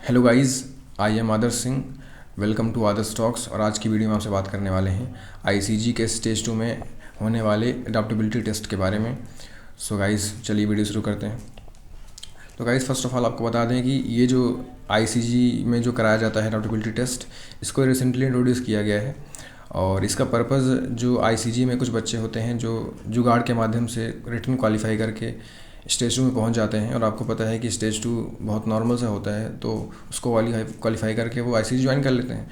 Hello guys, I am Adarsh Singh. Welcome to Adarsh talks. और आज की वीडियो में आपसे बात करने वाले हैं आईसीजी के स्टेज 2 में होने वाले अडॉप्टेबिलिटी टेस्ट के बारे में। सो गाइस, चलिए वीडियो शुरू करते हैं। तो गाइस, फर्स्ट ऑफ ऑल आपको बता दें कि ये जो आईसीजी में जो कराया जाता है अडॉप्टेबिलिटी टेस्ट, इसको रिसेंटली इंट्रोड्यूस किया गया है। और इसका पर्पज़, जो आईसीजी में कुछ बच्चे होते हैं जो जुगाड़ के माध्यम से रिटन क्वालिफाई करके स्टेज 2 में पहुंच जाते हैं, और आपको पता है कि स्टेज 2 बहुत नॉर्मल सा होता है, तो उसको क्वालिफाई करके वो आईसीजी ज्वाइन कर लेते हैं।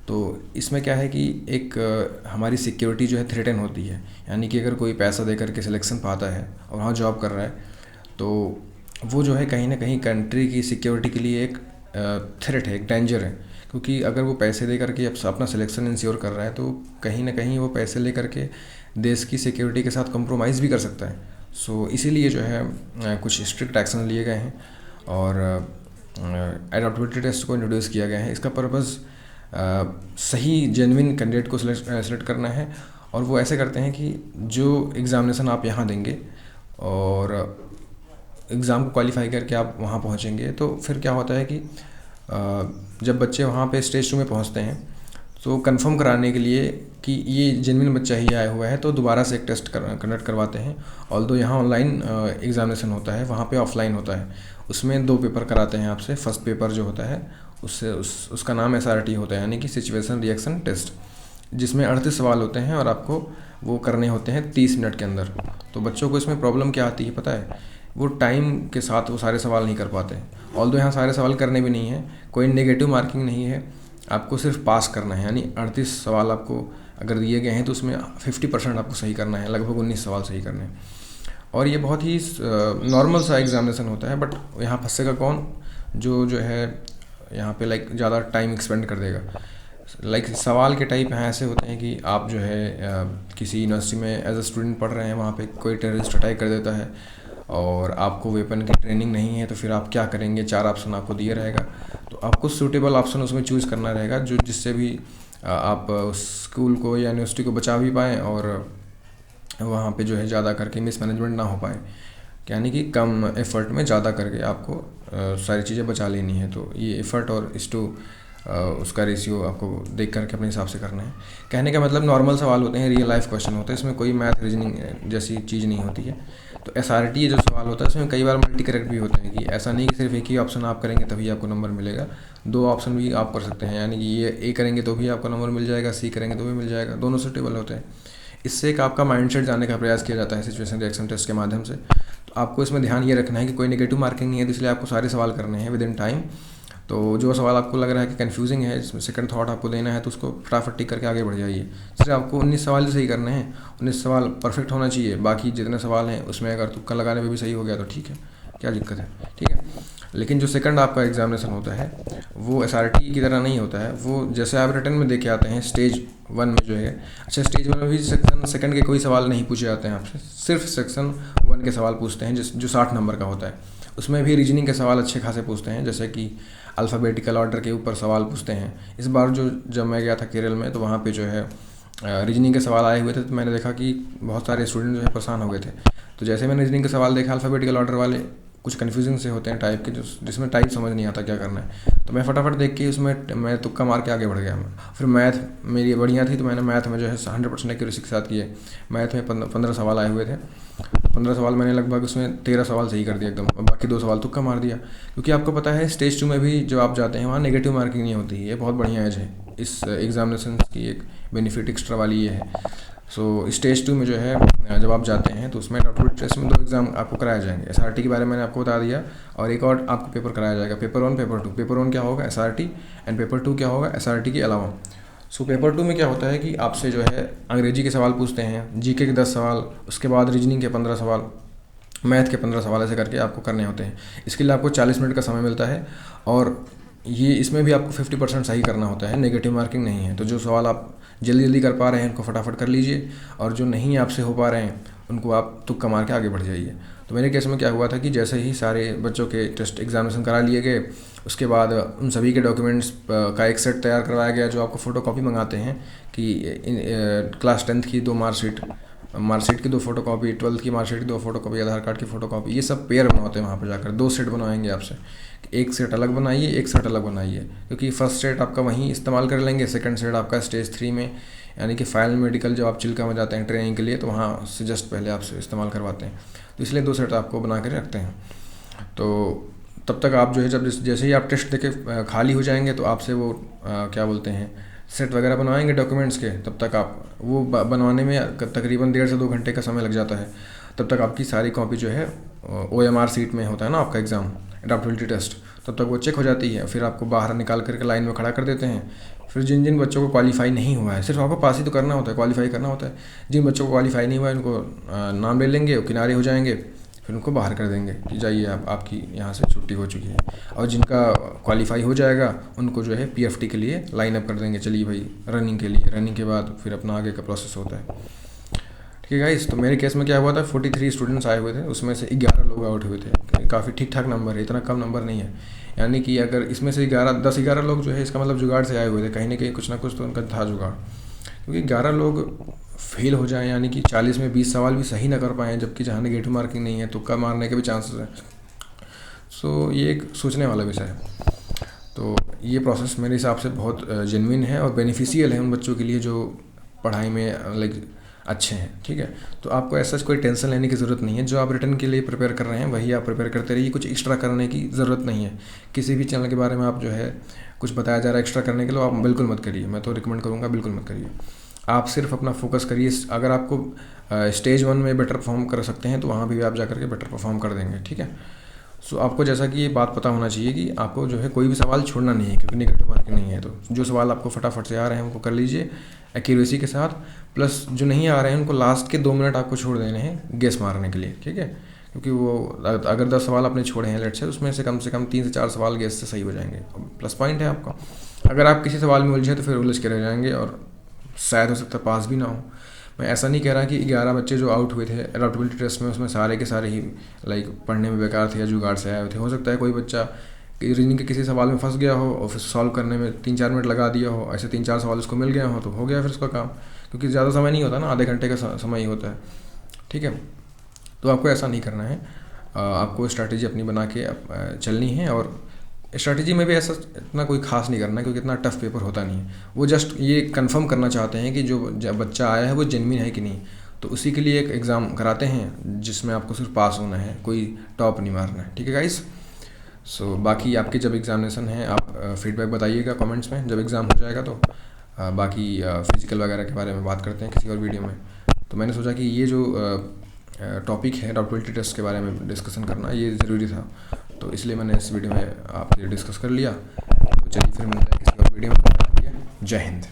तो इसमें क्या है कि एक हमारी सिक्योरिटी जो है थ्रेटन होती है। यानी कि अगर कोई पैसा दे करके सिलेक्शन पाता है और वहाँ जॉब कर रहा है, तो वो जो है कहीं ना कहीं कंट्री की सिक्योरिटी के लिए एक थ्रेट है, एक डेंजर है। क्योंकि अगर वो पैसे दे करके अपना सिलेक्शन इंश्योर कर रहा है, तो कहीं ना कहीं वो पैसे ले करके देश की सिक्योरिटी के साथ कंप्रोमाइज़ भी कर सकता है। सो इसीलिए जो है कुछ स्ट्रिक्ट एक्शन लिए गए हैं और एडॉप्टेबिलिटी टेस्ट को इंट्रोड्यूस किया गया है। इसका पर्पज़ सही जेन्युइन कैंडिडेट को सेलेक्ट करना है। और वो ऐसे करते हैं कि जो एग्ज़ामिनेशन आप यहाँ देंगे और एग्ज़ाम को क्वालिफाई करके आप वहाँ पहुँचेंगे, तो फिर क्या होता है कि जब बच्चे वहाँ पे स्टेज 2 में पहुँचते हैं, तो कंफर्म कराने के लिए कि ये जेन्युइन बच्चा ही आया हुआ है, तो दोबारा से एक टेस्ट कंडक्ट करवाते हैं। ऑल्दो यहाँ ऑनलाइन एग्ज़ामिनेशन होता है, वहाँ पे ऑफलाइन होता है। उसमें 2 पेपर कराते हैं आपसे। फर्स्ट पेपर जो होता है उसका नाम SRT होता है, यानी कि सिचुएशन रिएक्शन टेस्ट, जिसमें 38 सवाल होते हैं और आपको वो करने होते हैं 30 मिनट के अंदर। तो बच्चों को इसमें प्रॉब्लम क्या आती है पता है? वो टाइम के साथ वो सारे सवाल नहीं कर पाते हैं। ऑल्दो यहाँ सारे सवाल करने भी नहीं है, कोई नेगेटिव मार्किंग नहीं है, आपको सिर्फ पास करना है। यानी 38 सवाल आपको अगर दिए गए हैं तो उसमें 50% आपको सही करना है, लगभग 19 सवाल सही करने हैं। और ये बहुत ही नॉर्मल सा एग्जामिनेशन होता है। बट यहाँ फंसेगा कौन? जो है यहाँ पे ज़्यादा टाइम एक्सपेंड कर देगा। सवाल के टाइप यहाँ ऐसे होते हैं कि आप जो है किसी यूनिवर्सिटी में एज अ स्टूडेंट पढ़ रहे हैं, वहाँ पे कोई टेररिस्ट अटैक कर देता है और आपको वेपन की ट्रेनिंग नहीं है, तो फिर आप क्या करेंगे? 4 ऑप्शन आपको दिए रहेगा, तो आपको सूटेबल ऑप्शन उसमें चूज़ करना रहेगा, जो जिससे भी आप स्कूल को या यूनिवर्सिटी को बचा भी पाएँ और वहाँ पे जो है ज़्यादा करके मिसमैनेजमेंट ना हो पाए। यानी कि कम एफ़र्ट में ज़्यादा करके आपको सारी चीज़ें बचा लेनी है। तो ये एफ़र्ट और उसका रेशियो आपको देख करके अपने हिसाब से करना है। कहने का मतलब, नॉर्मल सवाल होते हैं, रियल लाइफ क्वेश्चन होते हैं, इसमें कोई मैथ रीजनिंग जैसी चीज़ नहीं होती है। तो SRT जो सवाल होता है, इसमें कई बार मल्टी करेक्ट भी होते हैं, कि ऐसा नहीं कि सिर्फ एक ही ऑप्शन आप करेंगे तभी आपको नंबर मिलेगा। 2 ऑप्शन भी आप कर सकते हैं, यानी कि ये A करेंगे तो भी आपको नंबर मिल जाएगा, C करेंगे तो भी मिल जाएगा, दोनों सूटेबल होते हैं। इससे एक आपका माइंडसेट जानने का प्रयास किया जाता है सिचुएशन रिएक्शन टेस्ट के माध्यम से। तो आपको इसमें ध्यान ये रखना है कि कोई नेगेटिव मार्किंग नहीं है, तो इसलिए आपको सारे सवाल करने हैं विद इन टाइम। तो जो सवाल आपको लग रहा है कि कन्फ्यूजिंग है, इसमें सेकंड थॉट आपको देना है, तो उसको फटाफट टिक करके आगे बढ़ जाइए। सिर्फ आपको 19 सवाल ही सही करने हैं, 19 सवाल परफेक्ट होना चाहिए। बाकी जितने सवाल हैं उसमें अगर तुक्का लगाने में भी सही हो गया तो ठीक है, क्या दिक्कत है? ठीक है। लेकिन जो सेकंड आपका एग्जामिनेशन होता है वो SRT की तरह नहीं होता है। वो जैसे आप रिटर्न में देखे आते हैं स्टेज 1 में जो है, अच्छा स्टेज 1 में भी सेक्शन सेकंड के कोई सवाल नहीं पूछे जाते हैं आपसे, सिर्फ सेक्शन 1 के सवाल पूछते हैं, जो 60 नंबर का होता है। उसमें भी रीजनिंग के सवाल अच्छे खासे पूछते हैं, जैसे कि अल्फ़ाबेटिकल ऑर्डर के ऊपर सवाल पूछते हैं। इस बार जब मैं गया था केरल में, तो वहाँ पे जो है रीजनिंग के सवाल आए हुए थे, तो मैंने देखा कि बहुत सारे स्टूडेंट जो है परेशान हो गए थे। तो जैसे मैंने रीजनिंग के सवाल देखा, अल्फ़ाबेटिकल ऑर्डर वाले कुछ कन्फ्यूजिंग से होते हैं टाइप के, जिसमें टाइप समझ नहीं आता क्या करना है। तो मैं फटाफट देख के उसमें मैं तुक्का मार के आगे बढ़ गया। फिर मैथ मेरी बढ़िया थी, तो मैंने मैथ में जो है 100% एक्यूरेसी के साथ किए। मैथ में 15 सवाल आए हुए थे, 15 सवाल मैंने लगभग उसमें 13 सवाल सही कर दिया एकदम, और बाकी 2 सवाल तुक्का मार दिया। क्योंकि आपको पता है स्टेज 2 में भी जब आप जाते हैं, वहाँ नेगेटिव मार्किंग नहीं होती है। ये बहुत बढ़िया एज है इस एग्जामिनेशन की, एक बेनिफिट एक्स्ट्रा वाली ये है। सो स्टेज 2 में जो है जब आप जाते हैं, तो उसमें अडॉप्टेबिलिटी टेस्ट में 2 एग्ज़ाम आपको कराए जाएंगे। SRT के बारे में मैंने आपको बता दिया, और एक और आपको पेपर कराया जाएगा, पेपर 1 पेपर 2। पेपर 1 क्या होगा? SRT, एंड पेपर 2 क्या होगा? SRT के अलावा। सो पेपर 2 में क्या होता है कि आपसे जो है अंग्रेजी के सवाल पूछते हैं, GK के 10 सवाल, उसके बाद रीजनिंग के 15 सवाल, मैथ के 15 सवाल, ऐसे करके आपको करने होते हैं। इसके लिए आपको 40 मिनट का समय मिलता है, और ये इसमें भी आपको 50% सही करना होता है, नेगेटिव मार्किंग नहीं है। तो जो सवाल आप जल्दी जल्दी कर पा रहे हैं उनको फटाफट कर लीजिए, और जो नहीं आपसे हो पा रहे हैं उनको आप तुक्का मार के आगे बढ़ जाइए। तो मेरे केस में क्या हुआ था कि जैसे ही सारे बच्चों के टेस्ट एग्जामिनेशन करा लिए गए, उसके बाद उन सभी के डॉक्यूमेंट्स का एक सेट तैयार करवाया गया, जो आपको फ़ोटो कॉपी मंगाते हैं कि क्लास 10th की 2 मार्कशीट, मार्कशीट की 2 फोटोकॉपी, 12th की मार्कशीट की 2 फोटोकॉपी, आधार कार्ड की फोटोकॉपी, ये सब पेयर बनवाते हैं वहाँ पर जाकर। 2 सेट बनवाएंगे आपसे, एक सेट अलग बनाइए, एक सेट अलग बनाइए, क्योंकि फर्स्ट सेट आपका वहीं इस्तेमाल कर लेंगे, सेकंड सेट आपका स्टेज 3 में यानी कि फाइनल मेडिकल जब आप चिल्का में जाते हैं ट्रेनिंग के लिए तो वहाँ से जस्ट पहले आपसे इस्तेमाल करवाते हैं। तो इसलिए 2 सेट आपको बना कर रखते हैं। तो तब तक आप जो है जब जैसे ही आप टेस्ट देके खाली हो जाएंगे तो आपसे वो क्या बोलते हैं सेट वगैरह बनवाएंगे डॉक्यूमेंट्स के। तब तक आप वो बनवाने में तकरीबन 1.5 से 2 घंटे का समय लग जाता है। तब तक आपकी सारी कॉपी जो है OMR सीट में होता है ना आपका एग्ज़ाम, एडाप्टेबिलिटी टेस्ट, तब तक वो चेक हो जाती है। फिर आपको बाहर निकाल करके लाइन में खड़ा कर देते हैं। फिर जिन जिन बच्चों को क्वालीफाई नहीं हुआ है, सिर्फ आपको पास ही तो करना होता है, क्वालीफाई करना होता है। जिन बच्चों को क्वालीफाई नहीं हुआ है उनको नाम ले लेंगे, वो किनारे हो जाएंगे, फिर उनको बाहर कर देंगे कि जाइए आपकी यहाँ से छुट्टी हो चुकी है। और जिनका क्वालीफाई हो जाएगा उनको जो है PFT के लिए लाइन अप कर देंगे, चलिए भाई रनिंग के लिए। रनिंग के बाद फिर अपना आगे का प्रोसेस होता है। ठीक है गाइस, तो मेरे केस में क्या हुआ था, 43 स्टूडेंट्स आए हुए थे, उसमें से 11 लोग आउट हुए थे। काफ़ी ठीक ठाक नंबर है, इतना कम नंबर नहीं है। यानी कि अगर इसमें से 10-11 लोग जो है इसका मतलब जुगाड़ से आए हुए थे, कहीं ना कहीं कुछ ना कुछ तो उनका था जुगाड़। क्योंकि 11 लोग फेल हो जाएं, यानी कि 40 में 20 सवाल भी सही ना कर पाएँ, जबकि जहाँ नेगेटिव मार्किंग नहीं है, तुक्का मारने के भी चांसेस हैं। सो ये एक सोचने वाला विषय है। तो ये प्रोसेस मेरे हिसाब से बहुत जेन्युइन है और बेनिफिशियल है उन बच्चों के लिए जो पढ़ाई में लाइक अच्छे हैं। ठीक है, तो आपको ऐसा कोई टेंशन लेने की ज़रूरत नहीं है। जो आप रिटर्न के लिए प्रिपेयर कर रहे हैं वही आप प्रिपेयर करते रहिए, कुछ एक्स्ट्रा करने की ज़रूरत नहीं है। किसी भी चैनल के बारे में आप जो है कुछ बताया जा रहा है एक्स्ट्रा करने के लिए, आप बिल्कुल मत करिए। मैं तो रिकमेंड करूँगा बिल्कुल मत करिए। आप सिर्फ अपना फोकस करिए। अगर आपको स्टेज 1 में बेटर परफॉर्म कर सकते हैं तो वहाँ भी आप जा करके बेटर परफॉर्म कर देंगे। ठीक है, सो आपको जैसा कि ये बात पता होना चाहिए कि आपको जो है कोई भी सवाल छोड़ना नहीं है, क्योंकि नेगेटिव मार्किंग नहीं है। तो जो सवाल आपको फटाफट से आ रहे हैं उनको कर लीजिए एक्यूरेसी के साथ, प्लस जो नहीं आ रहे हैं उनको लास्ट के 2 मिनट आपको छोड़ देने हैं गेस मारने के लिए। ठीक है, क्योंकि वो अगर 10 सवाल आपने छोड़े हैं लेट से, उसमें से कम 3 से 4 सवाल गेस से सही हो जाएंगे, प्लस पॉइंट है आपका। अगर आप किसी सवाल में उलझे तो फिर उलझ के रह जाएंगे और शायद हो सकता है पास भी ना हो। मैं ऐसा नहीं कह रहा कि 11 बच्चे जो आउट हुए थे एडाप्टेबिलिटी टेस्ट में उसमें सारे के सारे ही लाइक पढ़ने में बेकार थे या जुगाड़ से आए हुए थे। हो सकता है कोई बच्चा रीजनिंग के किसी सवाल में फंस गया हो और फिर सॉल्व करने में 3-4 मिनट लगा दिया हो, ऐसे 3-4 सवाल उसको मिल गया हो तो हो गया फिर उसका काम, क्योंकि ज़्यादा समय नहीं होता ना, आधे घंटे का समय ही होता है। ठीक है, तो आपको ऐसा नहीं करना है। आपको स्ट्रैटेजी अपनी बना के चलनी है, और स्ट्रैटेजी में भी ऐसा इतना कोई खास नहीं करना है, क्योंकि इतना टफ पेपर होता नहीं है। वो जस्ट ये कंफर्म करना चाहते हैं कि जो बच्चा आया है वो जेन्युइन है कि नहीं, तो उसी के लिए एक एग्ज़ाम कराते हैं जिसमें आपको सिर्फ पास होना है, कोई टॉप नहीं मारना है। ठीक है गाइस, सो बाकी आपके जब एग्ज़ामिनेशन है आप फीडबैक बताइएगा कमेंट्स में जब एग्ज़ाम हो जाएगा। तो बाकी फिजिकल वगैरह के बारे में बात करते हैं किसी और वीडियो में। तो मैंने सोचा कि ये जो टॉपिक है एडाप्टेबिलिटी टेस्ट के बारे में डिस्कशन करना ये ज़रूरी था, तो इसलिए मैंने इस वीडियो में आपसे डिस्कस कर लिया। तो चलिए फिर मिलते हैं किसी और वीडियो में। जय हिंद।